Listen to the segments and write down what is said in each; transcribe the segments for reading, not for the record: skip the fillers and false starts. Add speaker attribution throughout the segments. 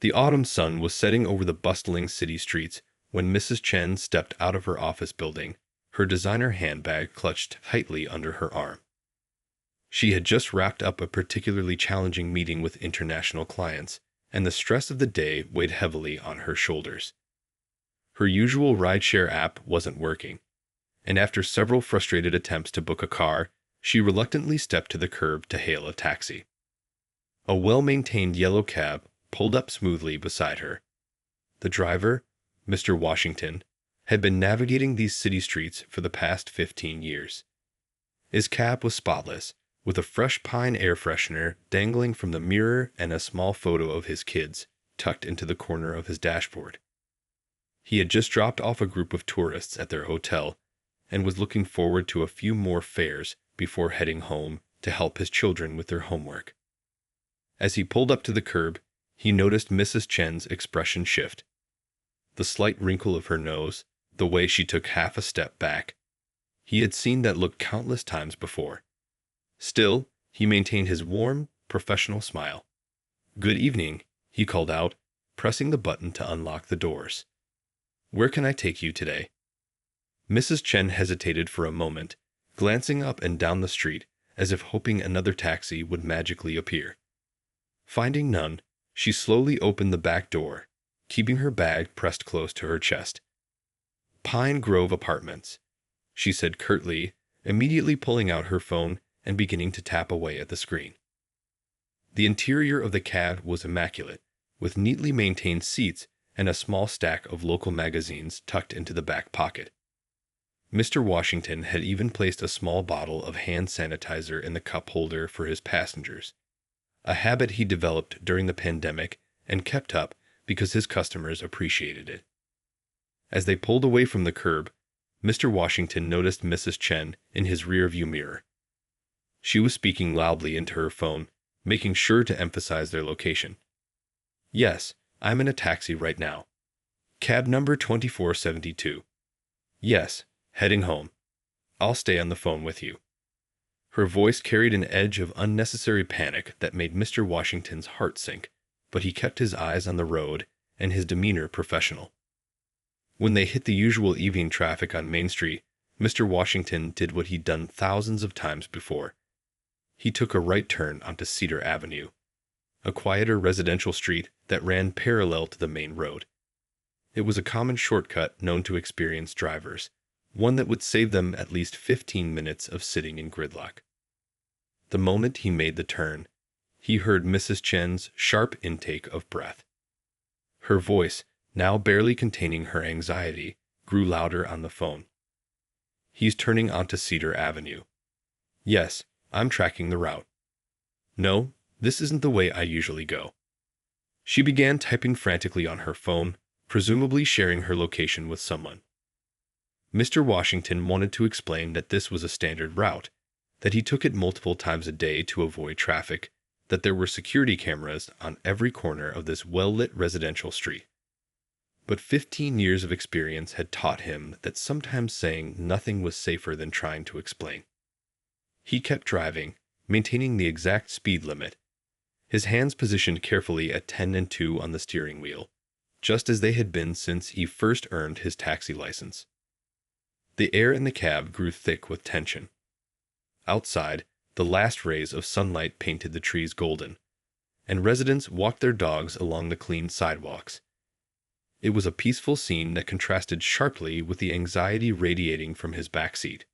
Speaker 1: The autumn sun was setting over the bustling city streets when Mrs. Chen stepped out of her office building, her designer handbag clutched tightly under her arm. She had just wrapped up a particularly challenging meeting with international clients, and the stress of the day weighed heavily on her shoulders. Her usual rideshare app wasn't working, and after several frustrated attempts to book a car, she reluctantly stepped to the curb to hail a taxi. A well-maintained yellow cab pulled up smoothly beside her. The driver, Mr. Washington, had been navigating these city streets for the past 15 years. His cab was spotless, with a fresh pine air freshener dangling from the mirror and a small photo of his kids tucked into the corner of his dashboard. He had just dropped off a group of tourists at their hotel and was looking forward to a few more fares before heading home to help his children with their homework. As he pulled up to the curb, he noticed Mrs. Chen's expression shift. The slight wrinkle of her nose, the way she took half a step back. He had seen that look countless times before. Still, he maintained his warm, professional smile. "Good evening," he called out, pressing the button to unlock the doors. "Where can I take you today?" Mrs. Chen hesitated for a moment, glancing up and down the street as if hoping another taxi would magically appear. Finding none, she slowly opened the back door, keeping her bag pressed close to her chest. "Pine Grove Apartments," she said curtly, immediately pulling out her phone and beginning to tap away at the screen. The interior of the cab was immaculate, with neatly maintained seats and a small stack of local magazines tucked into the back pocket. Mr. Washington had even placed a small bottle of hand sanitizer in the cup holder for his passengers, a habit he developed during the pandemic and kept up because his customers appreciated it. As they pulled away from the curb, Mr. Washington noticed Mrs. Chen in his rearview mirror. She was speaking loudly into her phone, making sure to emphasize their location. "Yes, I'm in a taxi right now. Cab number 2472. Yes, heading home. I'll stay on the phone with you." Her voice carried an edge of unnecessary panic that made Mr. Washington's heart sink, but he kept his eyes on the road and his demeanor professional. When they hit the usual evening traffic on Main Street, Mr. Washington did what he'd done thousands of times before. He took a right turn onto Cedar Avenue, a quieter residential street that ran parallel to the main road. It was a common shortcut known to experienced drivers, one that would save them at least 15 minutes of sitting in gridlock. The moment he made the turn, he heard Mrs. Chen's sharp intake of breath. Her voice, now barely containing her anxiety, grew louder on the phone. "He's turning onto Cedar Avenue. Yes, I'm tracking the route. No, this isn't the way I usually go." She began typing frantically on her phone, presumably sharing her location with someone. Mr. Washington wanted to explain that this was a standard route, that he took it multiple times a day to avoid traffic, that there were security cameras on every corner of this well-lit residential street. But 15 years of experience had taught him that sometimes saying nothing was safer than trying to explain. He kept driving, maintaining the exact speed limit, his hands positioned carefully at 10 and 2 on the steering wheel, just as they had been since he first earned his taxi license. The air in the cab grew thick with tension. Outside, the last rays of sunlight painted the trees golden, and residents walked their dogs along the clean sidewalks. It was a peaceful scene that contrasted sharply with the anxiety radiating from his backseat.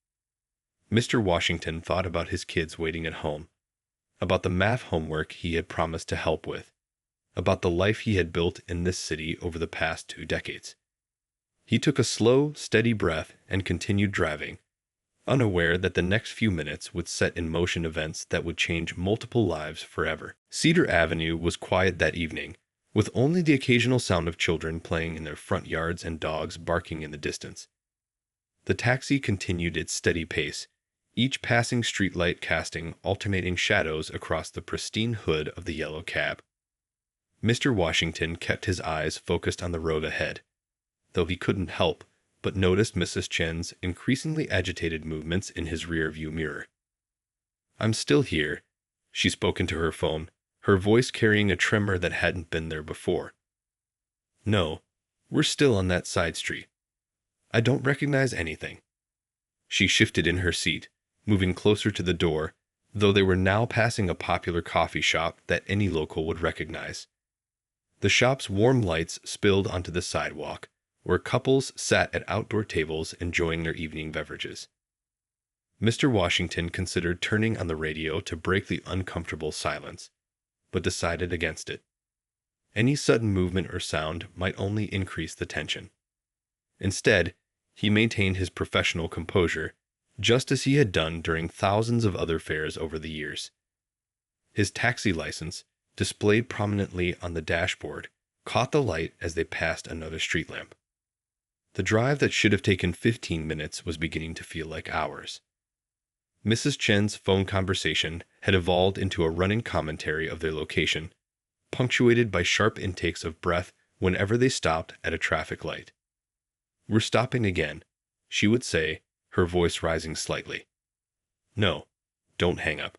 Speaker 1: Mr. Washington thought about his kids waiting at home, about the math homework he had promised to help with, about the life he had built in this city over the past 2 decades. He took a slow, steady breath and continued driving, unaware that the next few minutes would set in motion events that would change multiple lives forever. Cedar Avenue was quiet that evening, with only the occasional sound of children playing in their front yards and dogs barking in the distance. The taxi continued its steady pace, each passing streetlight casting alternating shadows across the pristine hood of the yellow cab. Mr. Washington kept his eyes focused on the road ahead, though he couldn't help but noticed Mrs. Chen's increasingly agitated movements in his rear-view mirror. "I'm still here," she spoke into her phone, her voice carrying a tremor that hadn't been there before. No, we're still on that side street. I don't recognize anything. She shifted in her seat, moving closer to the door, though they were now passing a popular coffee shop that any local would recognize. The shop's warm lights spilled onto the sidewalk, where couples sat at outdoor tables enjoying their evening beverages. Mr. Washington considered turning on the radio to break the uncomfortable silence, but decided against it. Any sudden movement or sound might only increase the tension. Instead, he maintained his professional composure, just as he had done during thousands of other fairs over the years. His taxi license, displayed prominently on the dashboard, caught the light as they passed another street lamp. The drive that should have taken 15 minutes was beginning to feel like hours. Mrs. Chen's phone conversation had evolved into a running commentary of their location, punctuated by sharp intakes of breath whenever they stopped at a traffic light. "We're stopping again," she would say, her voice rising slightly. "No, don't hang up."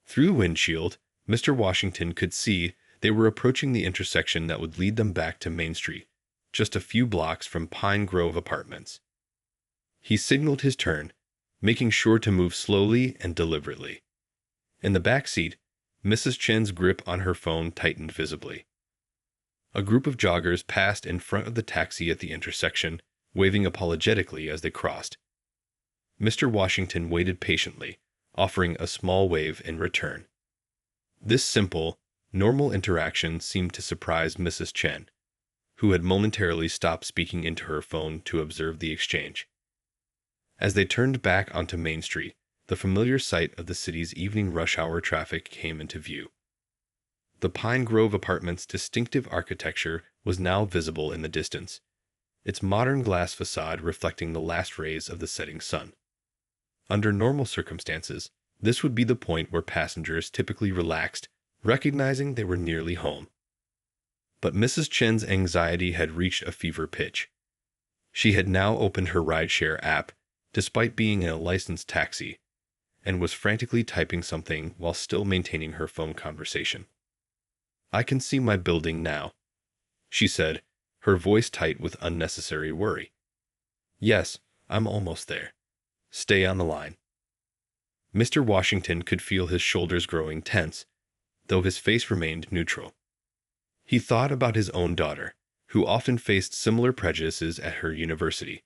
Speaker 1: Through the windshield, Mr. Washington could see they were approaching the intersection that would lead them back to Main Street, just a few blocks from Pine Grove Apartments. He signaled his turn, making sure to move slowly and deliberately. In the back seat, Mrs. Chen's grip on her phone tightened visibly. A group of joggers passed in front of the taxi at the intersection, waving apologetically as they crossed. Mr. Washington waited patiently, offering a small wave in return. This simple, normal interaction seemed to surprise Mrs. Chen, who had momentarily stopped speaking into her phone to observe the exchange. As they turned back onto Main Street, the familiar sight of the city's evening rush hour traffic came into view. The Pine Grove Apartments' distinctive architecture was now visible in the distance, its modern glass facade reflecting the last rays of the setting sun. Under normal circumstances, this would be the point where passengers typically relaxed, recognizing they were nearly home. But Mrs. Chen's anxiety had reached a fever pitch. She had now opened her rideshare app, despite being in a licensed taxi, and was frantically typing something while still maintaining her phone conversation. "I can see my building now," she said, her voice tight with unnecessary worry. "Yes, I'm almost there. Stay on the line." Mr. Washington could feel his shoulders growing tense, though his face remained neutral. He thought about his own daughter, who often faced similar prejudices at her university.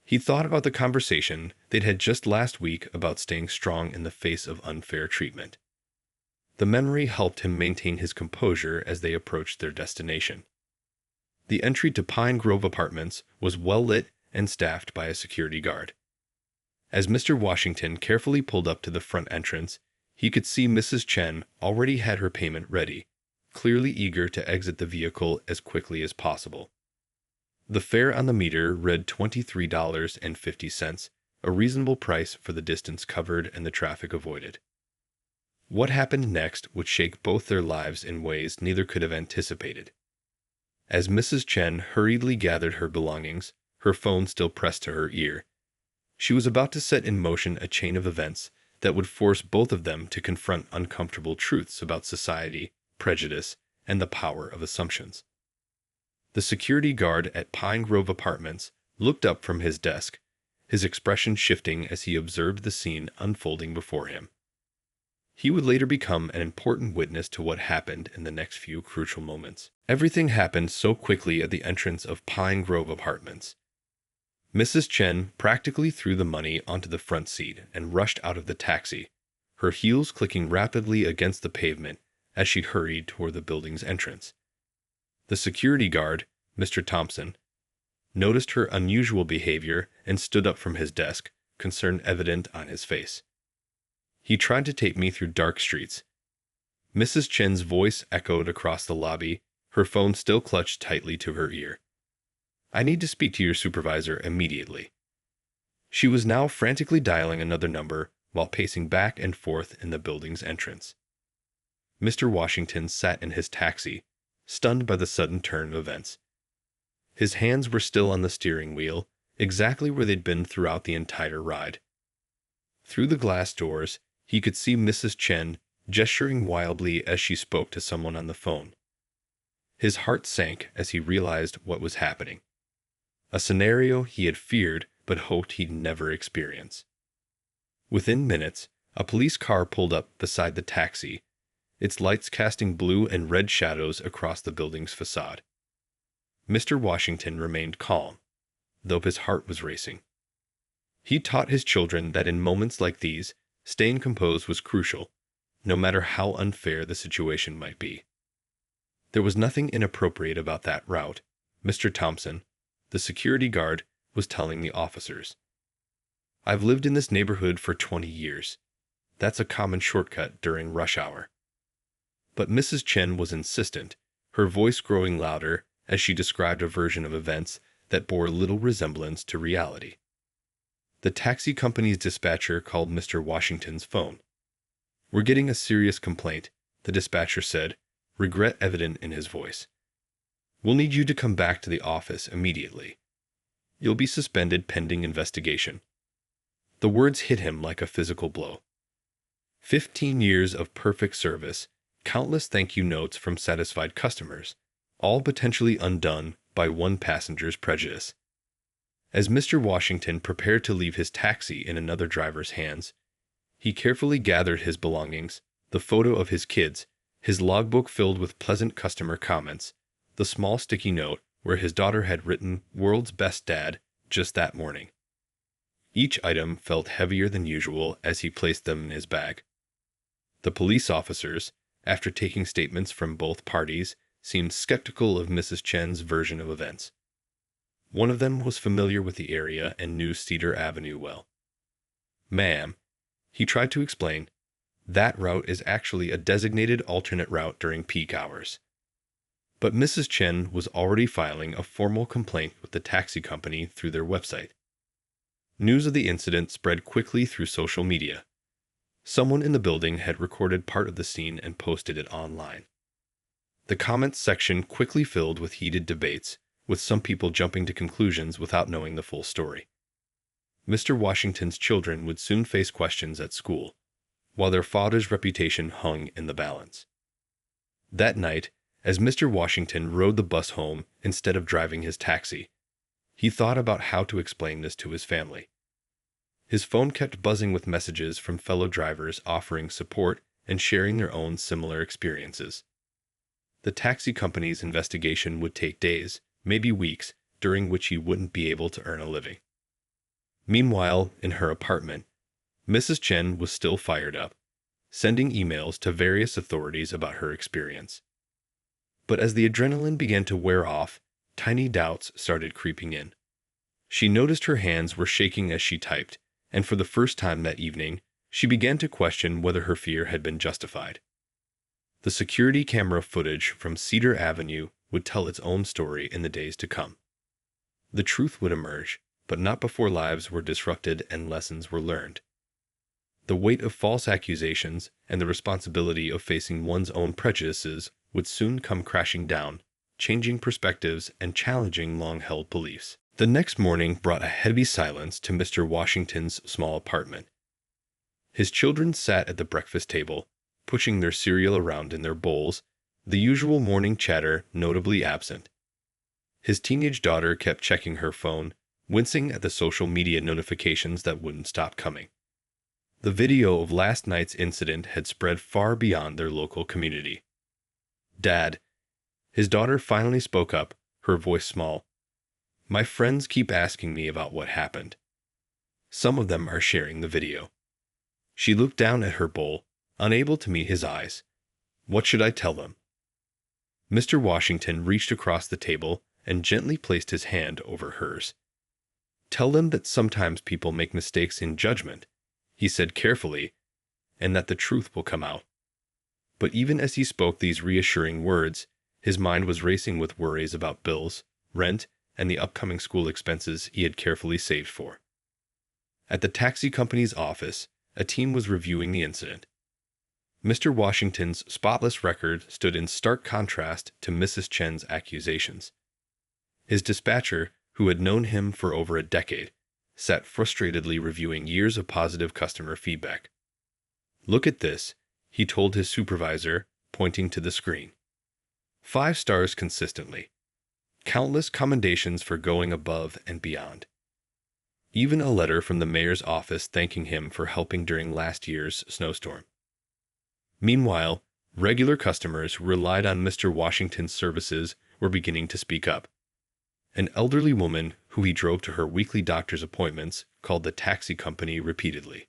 Speaker 1: He thought about the conversation they'd had just last week about staying strong in the face of unfair treatment. The memory helped him maintain his composure as they approached their destination. The entry to Pine Grove Apartments was well lit and staffed by a security guard. As Mr. Washington carefully pulled up to the front entrance, he could see Mrs. Chen already had her payment ready, clearly eager to exit the vehicle as quickly as possible. The fare on the meter read $23.50, a reasonable price for the distance covered and the traffic avoided. What happened next would shake both their lives in ways neither could have anticipated. As Mrs. Chen hurriedly gathered her belongings, her phone still pressed to her ear, she was about to set in motion a chain of events that would force both of them to confront uncomfortable truths about society, prejudice, and the power of assumptions. The security guard at Pine Grove Apartments looked up from his desk, his expression shifting as he observed the scene unfolding before him. He would later become an important witness to what happened in the next few crucial moments. Everything happened so quickly at the entrance of Pine Grove Apartments. Mrs. Chen practically threw the money onto the front seat and rushed out of the taxi, her heels clicking rapidly against the pavement as she hurried toward the building's entrance. The security guard, Mr. Thompson, noticed her unusual behavior and stood up from his desk, concern evident on his face. "He tried to take me through dark streets." Mrs. Chen's voice echoed across the lobby, her phone still clutched tightly to her ear. "I need to speak to your supervisor immediately." She was now frantically dialing another number while pacing back and forth in the building's entrance. Mr. Washington sat in his taxi, stunned by the sudden turn of events. His hands were still on the steering wheel, exactly where they'd been throughout the entire ride. Through the glass doors, he could see Mrs. Chen gesturing wildly as she spoke to someone on the phone. His heart sank as he realized what was happening. A scenario he had feared but hoped he'd never experience. Within minutes, a police car pulled up beside the taxi, its lights casting blue and red shadows across the building's facade. Mr. Washington remained calm, though his heart was racing. He taught his children that in moments like these, staying composed was crucial, no matter how unfair the situation might be. There was nothing inappropriate about that route, Mr. Thompson, the security guard, was telling the officers. I've lived in this neighborhood for 20 years. That's a common shortcut during rush hour. But Mrs. Chen was insistent, her voice growing louder as she described a version of events that bore little resemblance to reality. The taxi company's dispatcher called Mr. Washington's phone. We're getting a serious complaint, the dispatcher said, regret evident in his voice. We'll need you to come back to the office immediately. You'll be suspended pending investigation. The words hit him like a physical blow. 15 years of perfect service, countless thank you notes from satisfied customers, all potentially undone by one passenger's prejudice. As Mr. Washington prepared to leave his taxi in another driver's hands, he carefully gathered his belongings, the photo of his kids, his logbook filled with pleasant customer comments, the small sticky note where his daughter had written "World's Best Dad" just that morning. Each item felt heavier than usual as he placed them in his bag. The police officers, after taking statements from both parties, seemed skeptical of Mrs. Chen's version of events. One of them was familiar with the area and knew Cedar Avenue well. Ma'am, he tried to explain, that route is actually a designated alternate route during peak hours. But Mrs. Chen was already filing a formal complaint with the taxi company through their website. News of the incident spread quickly through social media. Someone in the building had recorded part of the scene and posted it online. The comments section quickly filled with heated debates, with some people jumping to conclusions without knowing the full story. Mr. Washington's children would soon face questions at school, while their father's reputation hung in the balance. That night, as Mr. Washington rode the bus home instead of driving his taxi, he thought about how to explain this to his family. His phone kept buzzing with messages from fellow drivers offering support and sharing their own similar experiences. The taxi company's investigation would take days, maybe weeks, during which he wouldn't be able to earn a living. Meanwhile, in her apartment, Mrs. Chen was still fired up, sending emails to various authorities about her experience. But as the adrenaline began to wear off, tiny doubts started creeping in. She noticed her hands were shaking as she typed, and for the first time that evening, she began to question whether her fear had been justified. The security camera footage from Cedar Avenue would tell its own story in the days to come. The truth would emerge, but not before lives were disrupted and lessons were learned. The weight of false accusations and the responsibility of facing one's own prejudices would soon come crashing down, changing perspectives and challenging long-held beliefs. The next morning brought a heavy silence to Mr. Washington's small apartment. His children sat at the breakfast table, pushing their cereal around in their bowls, the usual morning chatter notably absent. His teenage daughter kept checking her phone, wincing at the social media notifications that wouldn't stop coming. The video of last night's incident had spread far beyond their local community. "Dad," his daughter finally spoke up, her voice small. "My friends keep asking me about what happened. Some of them are sharing the video." She looked down at her bowl, unable to meet his eyes. "What should I tell them?" Mr. Washington reached across the table and gently placed his hand over hers. "Tell them that sometimes people make mistakes in judgment," he said carefully, "and that the truth will come out." But even as he spoke these reassuring words, his mind was racing with worries about bills, rent, and the upcoming school expenses he had carefully saved for. At the taxi company's office, a team was reviewing the incident. Mr. Washington's spotless record stood in stark contrast to Mrs. Chen's accusations. His dispatcher, who had known him for over a decade, sat frustratedly reviewing years of positive customer feedback. "Look at this," he told his supervisor, pointing to the screen. 5 stars consistently. Countless commendations for going above and beyond. Even a letter from the mayor's office thanking him for helping during last year's snowstorm. Meanwhile, regular customers who relied on Mr. Washington's services were beginning to speak up. An elderly woman who he drove to her weekly doctor's appointments called the taxi company repeatedly.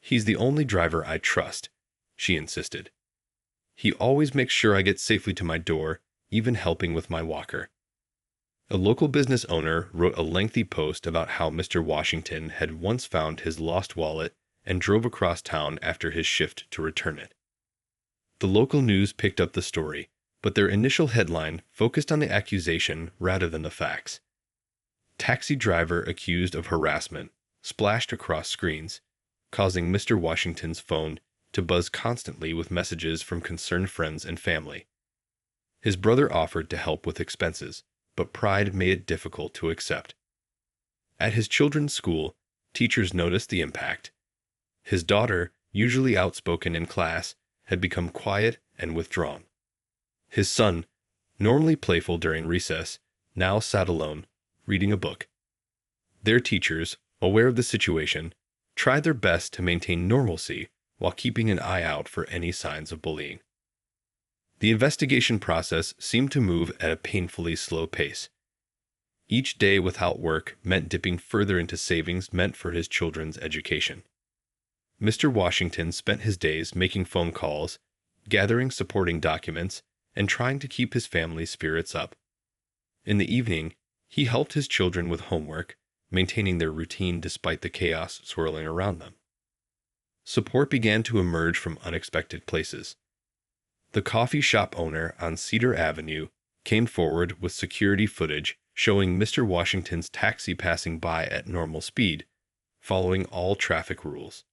Speaker 1: "He's the only driver I trust," she insisted. "He always makes sure I get safely to my door, even helping with my walker." A local business owner wrote a lengthy post about how Mr. Washington had once found his lost wallet and drove across town after his shift to return it. The local news picked up the story, but their initial headline focused on the accusation rather than the facts. "Taxi driver accused of harassment" splashed across screens, causing Mr. Washington's phone to buzz constantly with messages from concerned friends and family. His brother offered to help with expenses, but pride made it difficult to accept. At his children's school, teachers noticed the impact. His daughter, usually outspoken in class, had become quiet and withdrawn. His son, normally playful during recess, now sat alone, reading a book. Their teachers, aware of the situation, tried their best to maintain normalcy while keeping an eye out for any signs of bullying. The investigation process seemed to move at a painfully slow pace. Each day without work meant dipping further into savings meant for his children's education. Mr. Washington spent his days making phone calls, gathering supporting documents, and trying to keep his family's spirits up. In the evening, he helped his children with homework, maintaining their routine despite the chaos swirling around them. Support began to emerge from unexpected places. The coffee shop owner on Cedar Avenue came forward with security footage showing Mr. Washington's taxi passing by at normal speed, following all traffic rules.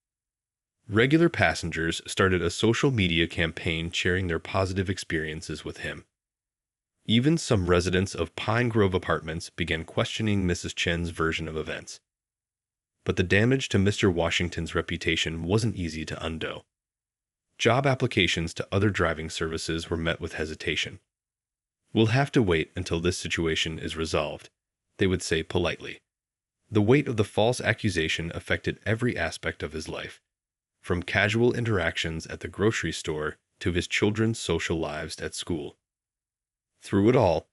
Speaker 1: Regular passengers started a social media campaign sharing their positive experiences with him. Even some residents of Pine Grove Apartments began questioning Mrs. Chen's version of events. But the damage to Mr. Washington's reputation wasn't easy to undo. Job applications to other driving services were met with hesitation. "We'll have to wait until this situation is resolved," they would say politely. The weight of the false accusation affected every aspect of his life, from casual interactions at the grocery store to his children's social lives at school. Through it all,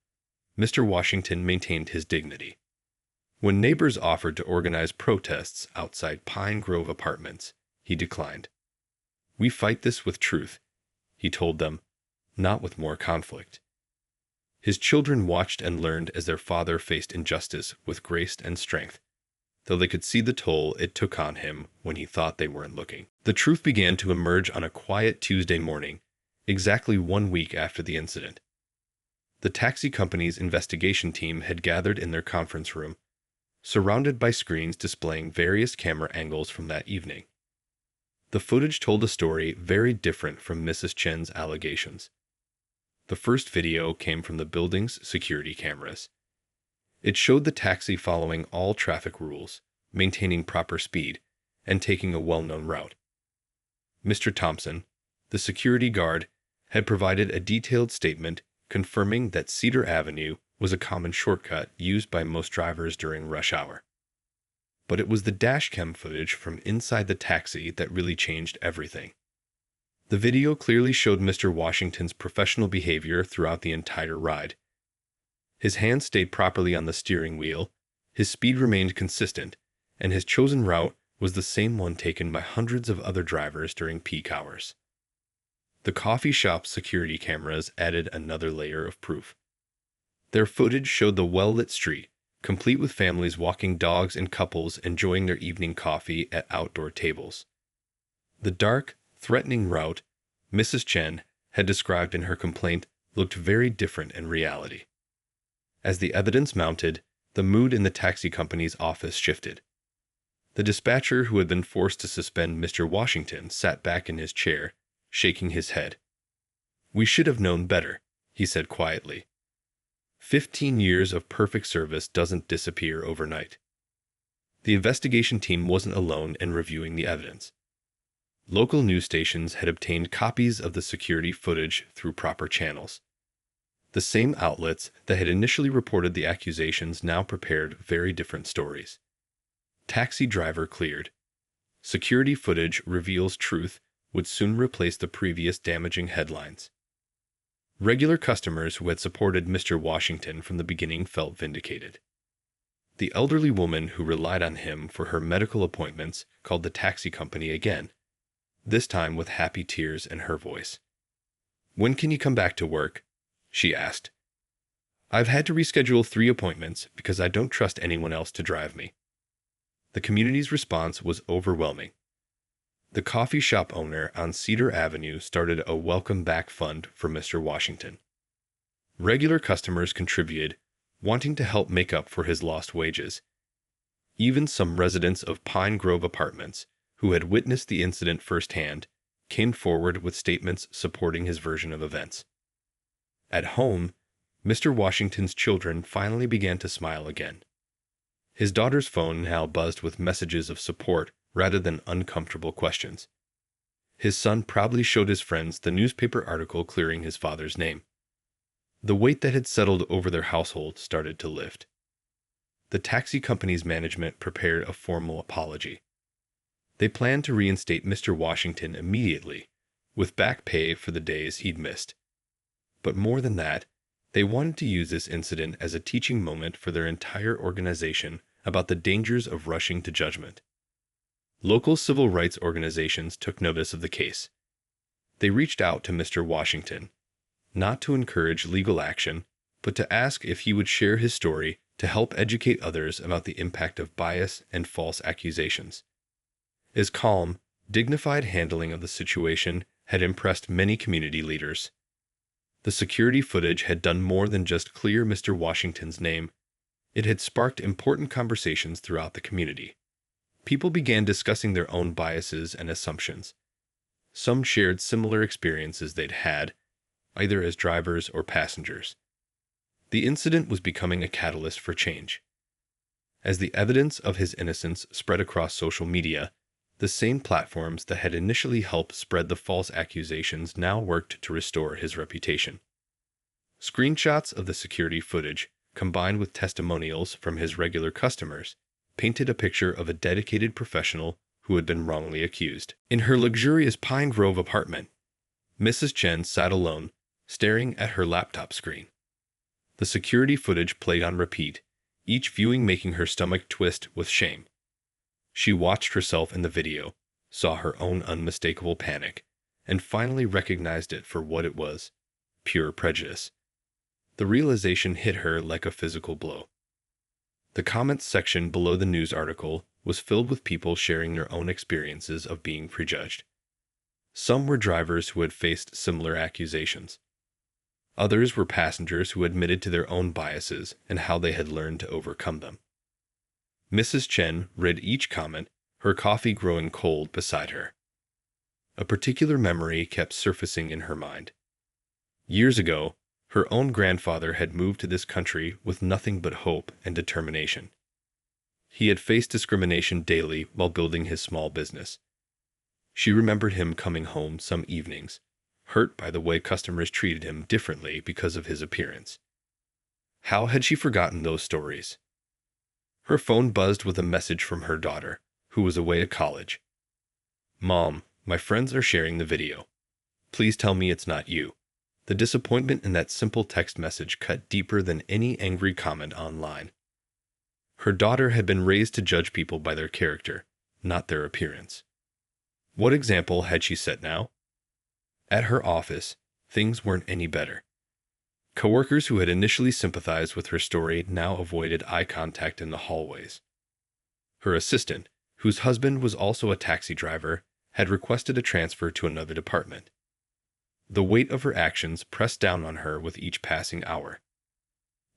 Speaker 1: Mr. Washington maintained his dignity. When neighbors offered to organize protests outside Pine Grove Apartments, he declined. "We fight this with truth," he told them, "not with more conflict." His children watched and learned as their father faced injustice with grace and strength, though they could see the toll it took on him when he thought they weren't looking. The truth began to emerge on a quiet Tuesday morning, exactly 1 week after the incident. The taxi company's investigation team had gathered in their conference room, surrounded by screens displaying various camera angles from that evening. The footage told a story very different from Mrs. Chen's allegations. The first video came from the building's security cameras. It showed the taxi following all traffic rules, maintaining proper speed, and taking a well-known route. Mr. Thompson, the security guard, had provided a detailed statement confirming that Cedar Avenue was a common shortcut used by most drivers during rush hour. But it was the dashcam footage from inside the taxi that really changed everything. The video clearly showed Mr. Washington's professional behavior throughout the entire ride. His hands stayed properly on the steering wheel, his speed remained consistent, and his chosen route was the same one taken by hundreds of other drivers during peak hours. The coffee shop's security cameras added another layer of proof. Their footage showed the well-lit street, complete with families walking dogs and couples enjoying their evening coffee at outdoor tables. The dark, threatening route Mrs. Chen had described in her complaint looked very different in reality. As the evidence mounted, the mood in the taxi company's office shifted. The dispatcher who had been forced to suspend Mr. Washington sat back in his chair, shaking his head. "We should have known better," he said quietly. 15 years of perfect service doesn't disappear overnight. The investigation team wasn't alone in reviewing the evidence. Local news stations had obtained copies of the security footage through proper channels. The same outlets that had initially reported the accusations now prepared very different stories. Taxi driver cleared. Security footage reveals truth would soon replace the previous damaging headlines. Regular customers who had supported Mr. Washington from the beginning felt vindicated. The elderly woman who relied on him for her medical appointments called the taxi company again, this time with happy tears in her voice. "When can you come back to work?" she asked. "I've had to reschedule 3 appointments because I don't trust anyone else to drive me." The community's response was overwhelming. The coffee shop owner on Cedar Avenue started a welcome back fund for Mr. Washington. Regular customers contributed, wanting to help make up for his lost wages. Even some residents of Pine Grove Apartments, who had witnessed the incident firsthand, came forward with statements supporting his version of events. At home, Mr. Washington's children finally began to smile again. His daughter's phone now buzzed with messages of support rather than uncomfortable questions. His son proudly showed his friends the newspaper article clearing his father's name. The weight that had settled over their household started to lift. The taxi company's management prepared a formal apology. They planned to reinstate Mr. Washington immediately, with back pay for the days he'd missed. But more than that, they wanted to use this incident as a teaching moment for their entire organization about the dangers of rushing to judgment. Local civil rights organizations took notice of the case. They reached out to Mr. Washington, not to encourage legal action, but to ask if he would share his story to help educate others about the impact of bias and false accusations. His calm, dignified handling of the situation had impressed many community leaders. The security footage had done more than just clear Mr. Washington's name. It had sparked important conversations throughout the community. People began discussing their own biases and assumptions. Some shared similar experiences they'd had, either as drivers or passengers. The incident was becoming a catalyst for change. As the evidence of his innocence spread across social media, the same platforms that had initially helped spread the false accusations now worked to restore his reputation. Screenshots of the security footage, combined with testimonials from his regular customers, painted a picture of a dedicated professional who had been wrongly accused. In her luxurious Pine Grove apartment, Mrs. Chen sat alone, staring at her laptop screen. The security footage played on repeat, each viewing making her stomach twist with shame. She watched herself in the video, saw her own unmistakable panic, and finally recognized it for what it was: pure prejudice. The realization hit her like a physical blow. The comments section below the news article was filled with people sharing their own experiences of being prejudged. Some were drivers who had faced similar accusations. Others were passengers who admitted to their own biases and how they had learned to overcome them. Mrs. Chen read each comment, her coffee growing cold beside her. A particular memory kept surfacing in her mind. Years ago, her own grandfather had moved to this country with nothing but hope and determination. He had faced discrimination daily while building his small business. She remembered him coming home some evenings, hurt by the way customers treated him differently because of his appearance. How had she forgotten those stories? Her phone buzzed with a message from her daughter, who was away at college. "Mom, my friends are sharing the video. Please tell me it's not you." The disappointment in that simple text message cut deeper than any angry comment online. Her daughter had been raised to judge people by their character, not their appearance. What example had she set now? At her office, things weren't any better. Coworkers who had initially sympathized with her story now avoided eye contact in the hallways. Her assistant, whose husband was also a taxi driver, had requested a transfer to another department. The weight of her actions pressed down on her with each passing hour.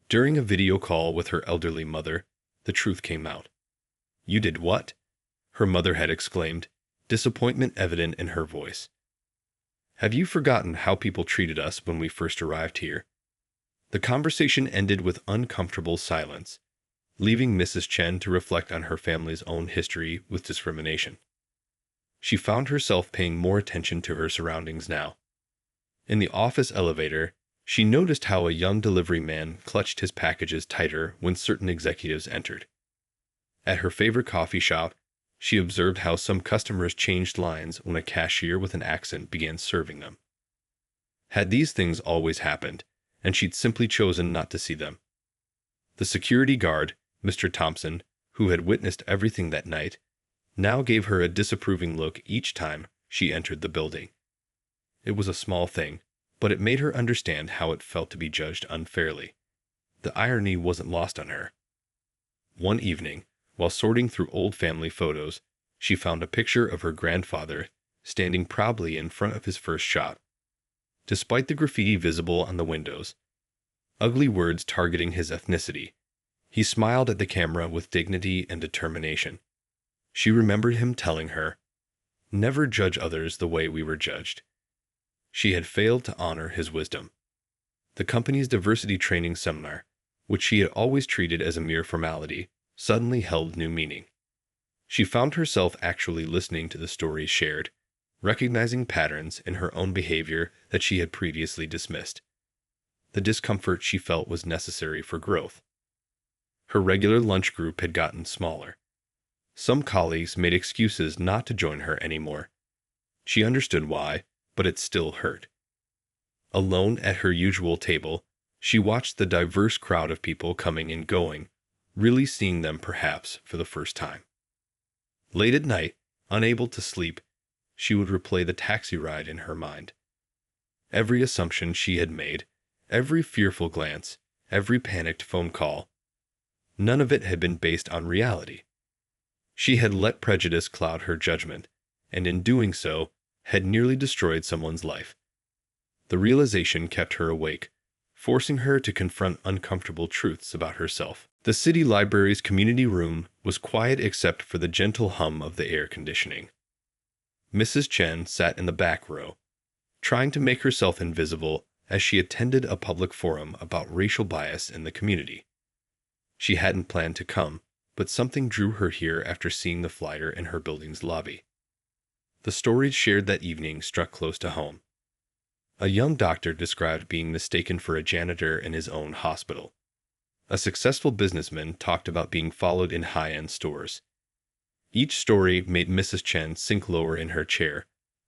Speaker 1: During a video call with her elderly mother, the truth came out. "You did what?" her mother had exclaimed, disappointment evident in her voice. "Have you forgotten how people treated us when we first arrived here?" The conversation ended with uncomfortable silence, leaving Mrs. Chen to reflect on her family's own history with discrimination. She found herself paying more attention to her surroundings now. In the office elevator, She noticed how a young delivery man clutched his packages tighter when certain executives entered. At her favorite coffee shop, she observed how some customers changed lines when a cashier with an accent began serving them. Had these things always happened, and she'd simply chosen not to see them? The security guard, Mr. Thompson, who had witnessed everything that night, now gave her a disapproving look each time she entered the building. It was a small thing, but it made her understand how it felt to be judged unfairly. The irony wasn't lost on her. One evening, while sorting through old family photos, she found a picture of her grandfather standing proudly in front of his first shop. Despite the graffiti visible on the windows, ugly words targeting his ethnicity, he smiled at the camera with dignity and determination. She remembered him telling her, "Never judge others the way we were judged." She had failed to honor his wisdom. The company's diversity training seminar, which she had always treated as a mere formality, suddenly held new meaning. She found herself actually listening to the stories shared, recognizing patterns in her own behavior that she had previously dismissed. The discomfort she felt was necessary for growth. Her regular lunch group had gotten smaller. Some colleagues made excuses not to join her anymore. She understood why, but it still hurt. Alone at her usual table, she watched the diverse crowd of people coming and going, really seeing them perhaps for the first time. Late at night, unable to sleep, she would replay the taxi ride in her mind. Every assumption she had made, every fearful glance, every panicked phone call, none of it had been based on reality. She had let prejudice cloud her judgment, and in doing so, had nearly destroyed someone's life. The realization kept her awake, forcing her to confront uncomfortable truths about herself. The city library's community room was quiet except for the gentle hum of the air conditioning. Mrs. Chen sat in the back row, trying to make herself invisible as she attended a public forum about racial bias in the community. She hadn't planned to come, but something drew her here after seeing the flyer in her building's lobby. The stories shared that evening struck close to home. A young doctor described being mistaken for a janitor in his own hospital. A successful businessman talked about being followed in high-end stores. Each story made Mrs. Chen sink lower in her chair,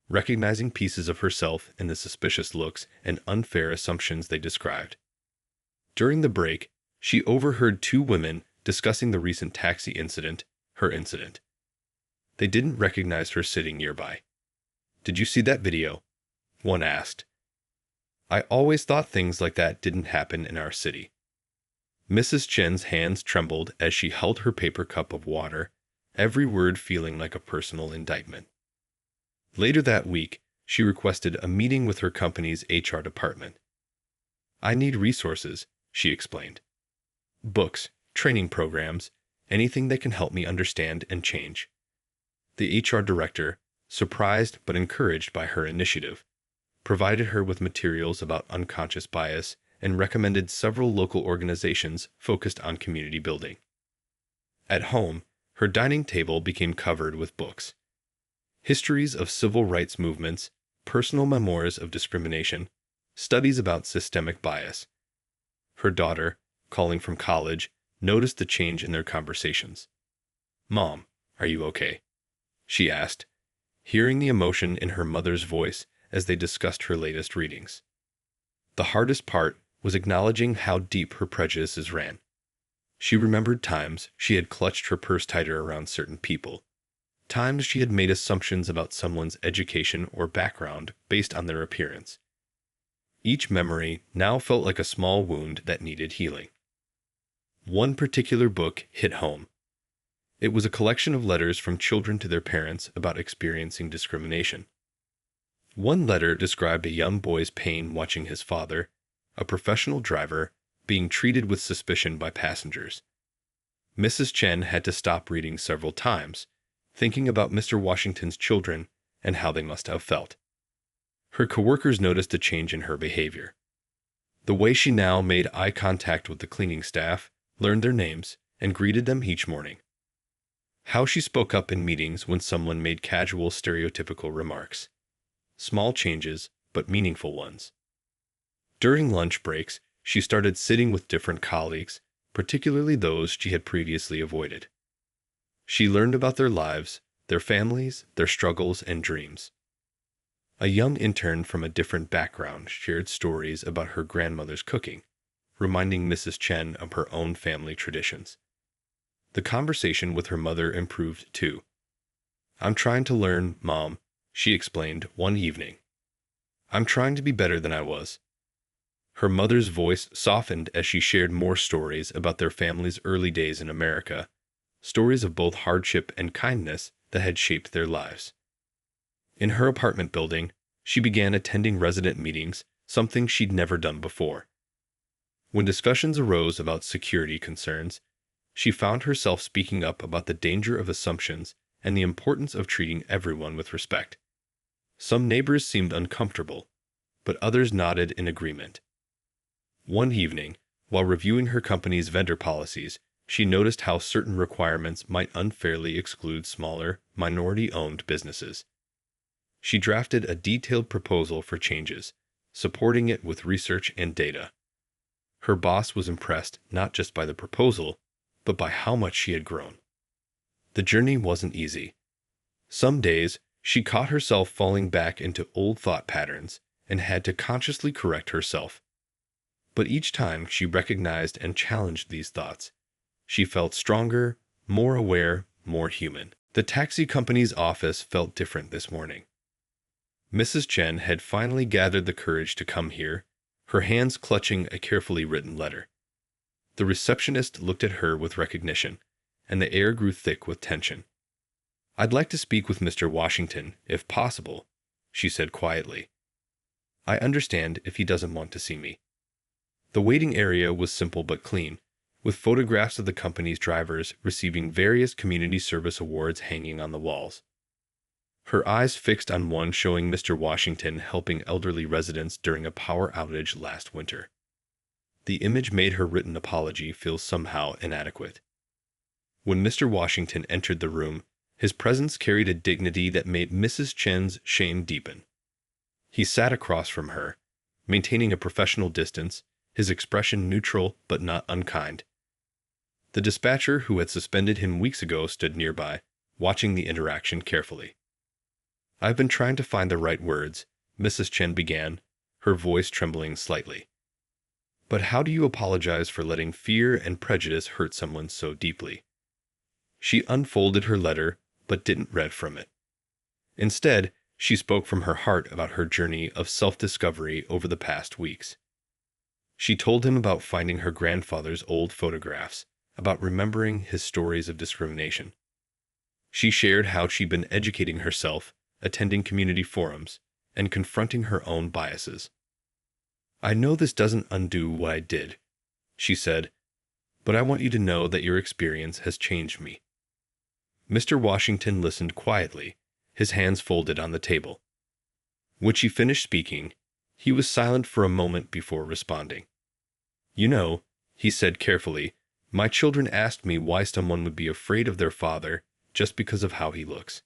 Speaker 1: recognizing pieces of herself in the suspicious looks and unfair assumptions they described. During the break, she overheard two women discussing the recent taxi incident, her incident. They didn't recognize her sitting nearby. "Did you see that video?" one asked. "I always thought things like that didn't happen in our city." Mrs. Chen's hands trembled as she held her paper cup of water, every word feeling like a personal indictment. Later that week, she requested a meeting with her company's HR department. "I need resources," she explained. "Books, training programs, anything that can help me understand and change." The HR director, surprised but encouraged by her initiative, provided her with materials about unconscious bias and recommended several local organizations focused on community building. At home, her dining table became covered with books. Histories of civil rights movements, personal memoirs of discrimination, studies about systemic bias. Her daughter, calling from college, noticed the change in their conversations. "Mom, are you okay?" she asked, hearing the emotion in her mother's voice as they discussed her latest readings. The hardest part was acknowledging how deep her prejudices ran. She remembered times she had clutched her purse tighter around certain people, times she had made assumptions about someone's education or background based on their appearance. Each memory now felt like a small wound that needed healing. One particular book hit home. It was a collection of letters from children to their parents about experiencing discrimination. One letter described a young boy's pain watching his father, a professional driver, being treated with suspicion by passengers. Mrs. Chen had to stop reading several times, thinking about Mr. Washington's children and how they must have felt. Her coworkers noticed a change in her behavior. The way she now made eye contact with the cleaning staff, learned their names, and greeted them each morning. How she spoke up in meetings when someone made casual stereotypical remarks. Small changes, but meaningful ones. During lunch breaks, she started sitting with different colleagues, particularly those she had previously avoided. She learned about their lives, their families, their struggles and dreams. A young intern from a different background shared stories about her grandmother's cooking, reminding Mrs. Chen of her own family traditions. The conversation with her mother improved too. "I'm trying to learn, Mom," she explained one evening. "I'm trying to be better than I was." Her mother's voice softened as she shared more stories about their family's early days in America, stories of both hardship and kindness that had shaped their lives. In her apartment building, she began attending resident meetings, something she'd never done before. When discussions arose about security concerns, she found herself speaking up about the danger of assumptions and the importance of treating everyone with respect. Some neighbors seemed uncomfortable, but others nodded in agreement. One evening, while reviewing her company's vendor policies, she noticed how certain requirements might unfairly exclude smaller, minority-owned businesses. She drafted a detailed proposal for changes, supporting it with research and data. Her boss was impressed not just by the proposal, but by how much she had grown. The journey wasn't easy. Some days, she caught herself falling back into old thought patterns and had to consciously correct herself. But each time she recognized and challenged these thoughts, she felt stronger, more aware, more human. The taxi company's office felt different this morning. Mrs. Chen had finally gathered the courage to come here, her hands clutching a carefully written letter. The receptionist looked at her with recognition, and the air grew thick with tension. "I'd like to speak with Mr. Washington, if possible," she said quietly. "I understand if he doesn't want to see me." The waiting area was simple but clean, with photographs of the company's drivers receiving various community service awards hanging on the walls. Her eyes fixed on one showing Mr. Washington helping elderly residents during a power outage last winter. The image made her written apology feel somehow inadequate. When Mr. Washington entered the room, his presence carried a dignity that made Mrs. Chen's shame deepen. He sat across from her, maintaining a professional distance, his expression neutral but not unkind. The dispatcher who had suspended him weeks ago stood nearby, watching the interaction carefully. "I've been trying to find the right words," Mrs. Chen began, her voice trembling slightly. "But how do you apologize for letting fear and prejudice hurt someone so deeply?" She unfolded her letter, but didn't read from it. Instead, she spoke from her heart about her journey of self-discovery over the past weeks. She told him about finding her grandfather's old photographs, about remembering his stories of discrimination. She shared how she'd been educating herself, attending community forums, and confronting her own biases. "I know this doesn't undo what I did," she said, "but I want you to know that your experience has changed me." Mr. Washington listened quietly, his hands folded on the table. When she finished speaking, he was silent for a moment before responding. "You know," he said carefully, "my children asked me why someone would be afraid of their father just because of how he looks."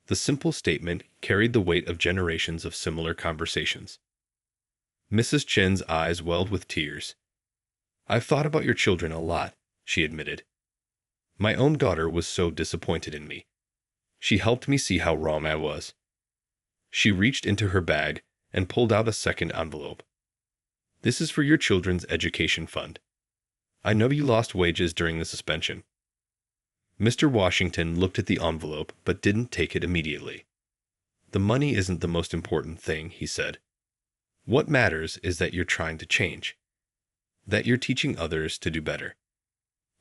Speaker 1: The simple statement carried the weight of generations of similar conversations. Mrs. Chen's eyes welled with tears. "I've thought about your children a lot," she admitted. "My own daughter was so disappointed in me. She helped me see how wrong I was." She reached into her bag and pulled out a second envelope. "This is for your children's education fund. I know you lost wages during the suspension." Mr. Washington looked at the envelope but didn't take it immediately. "The money isn't the most important thing," he said. "What matters is that you're trying to change, that you're teaching others to do better."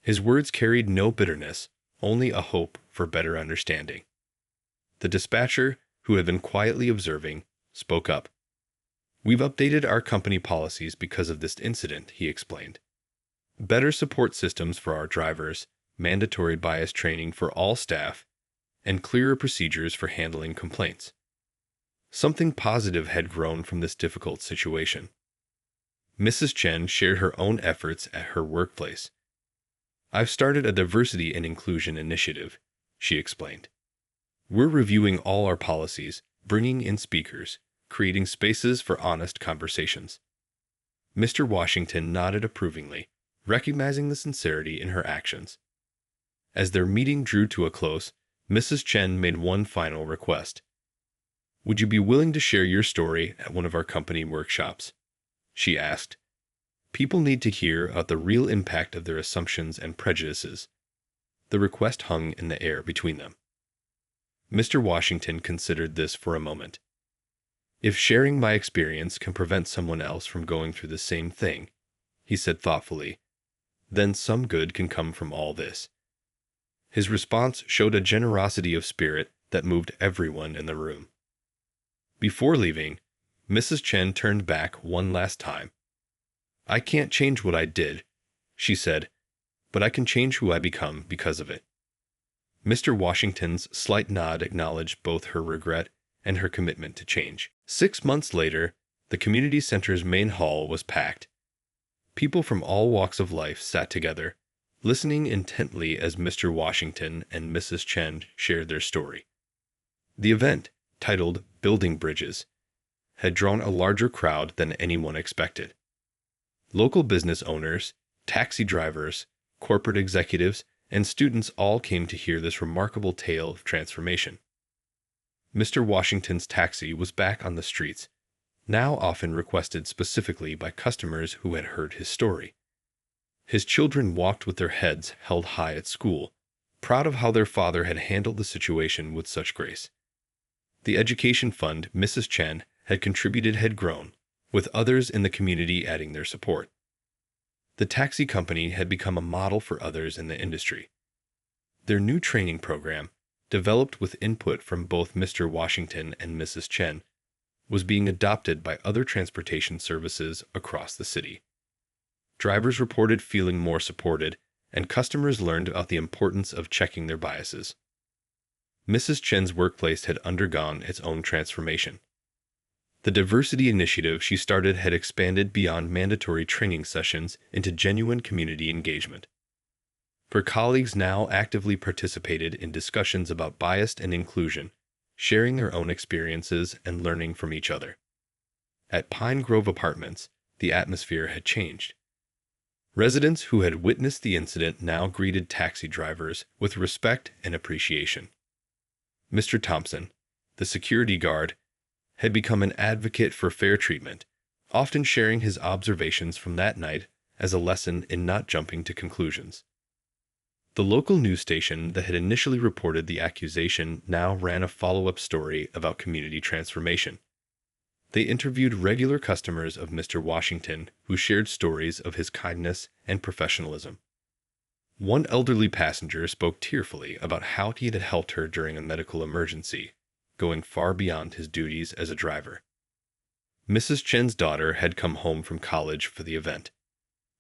Speaker 1: His words carried no bitterness, only a hope for better understanding. The dispatcher, who had been quietly observing, spoke up. "We've updated our company policies because of this incident," he explained. "Better support systems for our drivers, mandatory bias training for all staff, and clearer procedures for handling complaints." Something positive had grown from this difficult situation. Mrs. Chen shared her own efforts at her workplace. "I've started a diversity and inclusion initiative," she explained. "We're reviewing all our policies, bringing in speakers, creating spaces for honest conversations." Mr. Washington nodded approvingly, recognizing the sincerity in her actions. As their meeting drew to a close, Mrs. Chen made one final request. "Would you be willing to share your story at one of our company workshops?" she asked. "People need to hear about the real impact of their assumptions and prejudices." The request hung in the air between them. Mr. Washington considered this for a moment. "If sharing my experience can prevent someone else from going through the same thing," he said thoughtfully, "then some good can come from all this." His response showed a generosity of spirit that moved everyone in the room. Before leaving, Mrs. Chen turned back one last time. "I can't change what I did," she said, "but I can change who I become because of it." Mr. Washington's slight nod acknowledged both her regret and her commitment to change. 6 months later, the community center's main hall was packed. People from all walks of life sat together, listening intently as Mr. Washington and Mrs. Chen shared their story. The event, titled Building Bridges, had drawn a larger crowd than anyone expected. Local business owners, taxi drivers, corporate executives, and students all came to hear this remarkable tale of transformation. Mr. Washington's taxi was back on the streets, now often requested specifically by customers who had heard his story. His children walked with their heads held high at school, proud of how their father had handled the situation with such grace. The education fund Mrs. Chen had contributed had grown, with others in the community adding their support. The taxi company had become a model for others in the industry. Their new training program, developed with input from both Mr. Washington and Mrs. Chen, was being adopted by other transportation services across the city. Drivers reported feeling more supported, and customers learned about the importance of checking their biases. Mrs. Chen's workplace had undergone its own transformation. The diversity initiative she started had expanded beyond mandatory training sessions into genuine community engagement. Her colleagues now actively participated in discussions about bias and inclusion, sharing their own experiences and learning from each other. At Pine Grove Apartments, the atmosphere had changed. Residents who had witnessed the incident now greeted taxi drivers with respect and appreciation. Mr. Thompson, the security guard, had become an advocate for fair treatment, often sharing his observations from that night as a lesson in not jumping to conclusions. The local news station that had initially reported the accusation now ran a follow-up story about community transformation. They interviewed regular customers of Mr. Washington who shared stories of his kindness and professionalism. One elderly passenger spoke tearfully about how he had helped her during a medical emergency, going far beyond his duties as a driver. Mrs. Chen's daughter had come home from college for the event.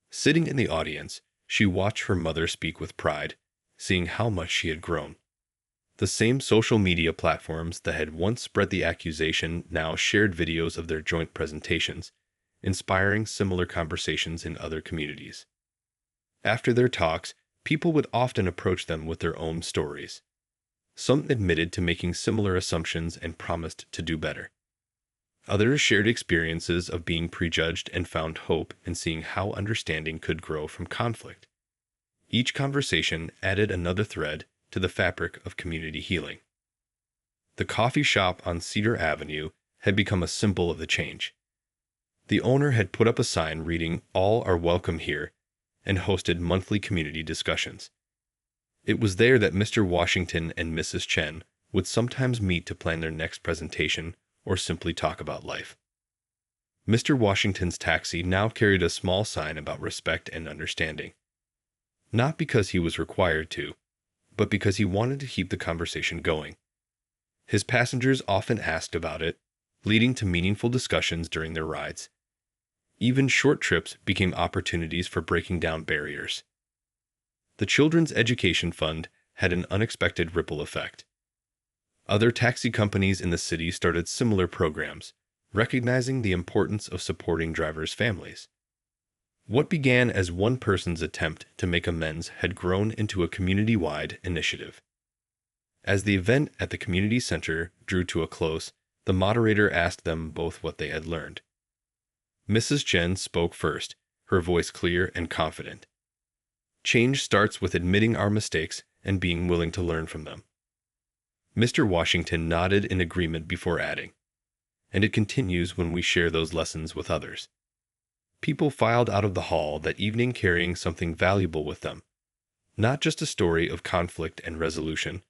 Speaker 1: Sitting in the audience, she watched her mother speak with pride, seeing how much she had grown. The same social media platforms that had once spread the accusation now shared videos of their joint presentations, inspiring similar conversations in other communities. After their talks, people would often approach them with their own stories. Some admitted to making similar assumptions and promised to do better. Others shared experiences of being prejudged and found hope in seeing how understanding could grow from conflict. Each conversation added another thread to the fabric of community healing. The coffee shop on Cedar Avenue had become a symbol of the change. The owner had put up a sign reading "All are welcome here" and hosted monthly community discussions. It was there that Mr. Washington and Mrs. Chen would sometimes meet to plan their next presentation or simply talk about life. Mr. Washington's taxi now carried a small sign about respect and understanding. Not because he was required to, but because he wanted to keep the conversation going. His passengers often asked about it, leading to meaningful discussions during their rides. Even short trips became opportunities for breaking down barriers. The Children's Education Fund had an unexpected ripple effect. Other taxi companies in the city started similar programs, recognizing the importance of supporting drivers' families. What began as one person's attempt to make amends had grown into a community-wide initiative. As the event at the community center drew to a close, the moderator asked them both what they had learned. Mrs. Chen spoke first, her voice clear and confident. Change starts with admitting our mistakes and being willing to learn from them. Mr. Washington nodded in agreement before adding, and it continues when we share those lessons with others. People filed out of the hall that evening carrying something valuable with them. Not just a story of conflict and resolution,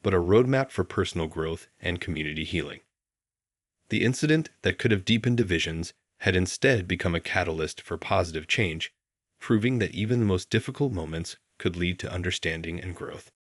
Speaker 1: but a roadmap for personal growth and community healing. The incident that could have deepened divisions had instead become a catalyst for positive change, proving that even the most difficult moments could lead to understanding and growth.